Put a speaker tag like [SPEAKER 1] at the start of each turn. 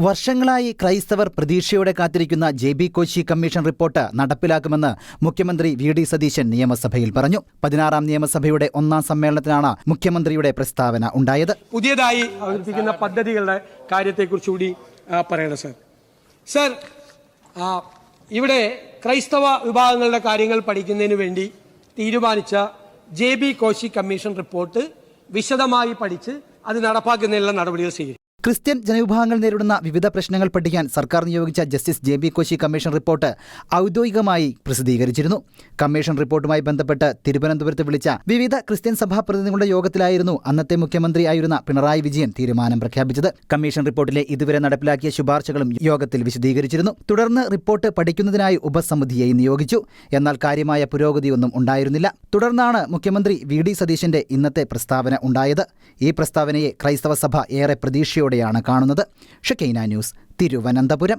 [SPEAKER 1] വർഷങ്ങളായി ക്രൈസ്തവർ പ്രതീക്ഷയോടെ കാത്തിരിക്കുന്ന ജെ.ബി. കോശി കമ്മീഷൻ റിപ്പോർട്ട് നടപ്പിലാക്കുമെന്ന് മുഖ്യമന്ത്രി വി.ഡി. സതീശൻ നിയമസഭയിൽ പറഞ്ഞു. 16-ാം നിയമസഭയുടെ 1-ാം സമ്മേളനത്തിലാണ് മുഖ്യമന്ത്രിയുടെ പ്രസ്താവന ഉണ്ടായത്.
[SPEAKER 2] പുതിയതായി അവതരിപ്പിക്കുന്ന പദ്ധതികളുടെ കാര്യത്തെക്കുറിച്ച് കൂടി പറയണം സർ. ഇവിടെ ക്രൈസ്തവ വിഭാഗങ്ങളുടെ കാര്യങ്ങൾ പഠിക്കുന്നതിന് വേണ്ടി തീരുമാനിച്ച ജെ.ബി. കോശി കമ്മീഷൻ റിപ്പോർട്ട് വിശദമായി പഠിച്ച് അത് നടപ്പാക്കുന്നതിനുള്ള നടപടികൾ സ്വീകരിക്കും.
[SPEAKER 1] ക്രിസ്ത്യൻ ജനവിഭാഗങ്ങൾ നേരിടുന്ന വിവിധ പ്രശ്നങ്ങൾ പഠിക്കാൻ സർക്കാർ നിയോഗിച്ച ജസ്റ്റിസ് ജെ.ബി. കോശി കമ്മീഷൻ റിപ്പോർട്ട് ഔദ്യോഗികമായി പ്രസിദ്ധീകരിച്ചിരുന്നു. കമ്മീഷൻ റിപ്പോർട്ടുമായി ബന്ധപ്പെട്ട് തിരുവനന്തപുരത്ത് വിളിച്ച വിവിധ ക്രിസ്ത്യൻ സഭാ പ്രതിനിധികളുടെ യോഗത്തിലായിരുന്നു അന്നത്തെ മുഖ്യമന്ത്രിയായിരുന്ന പിണറായി വിജയൻ തീരുമാനം പ്രഖ്യാപിച്ചത്. കമ്മീഷൻ റിപ്പോർട്ടിലെ ഇതുവരെ നടപ്പിലാക്കിയ ശുപാർശകളും യോഗത്തിൽ വിശദീകരിച്ചിരുന്നു. തുടർന്ന് റിപ്പോർട്ട് പഠിക്കുന്നതിനായി ഉപസമിതിയെ നിയോഗിച്ചു. എന്നാൽ കാര്യമായ പുരോഗതിയൊന്നും ഉണ്ടായിരുന്നില്ല. തുടർന്നാണ് മുഖ്യമന്ത്രി വി.ഡി. സതീശന്റെ ഇന്നത്തെ പ്രസ്താവന ഉണ്ടായത്. ഈ പ്രസ്താവനയെ ക്രൈസ്തവ സഭ ഏറെ പ്രതീക്ഷയോടെ കാണുന്നത്. ഷെക്കൈന ന്യൂസ്, തിരുവനന്തപുരം.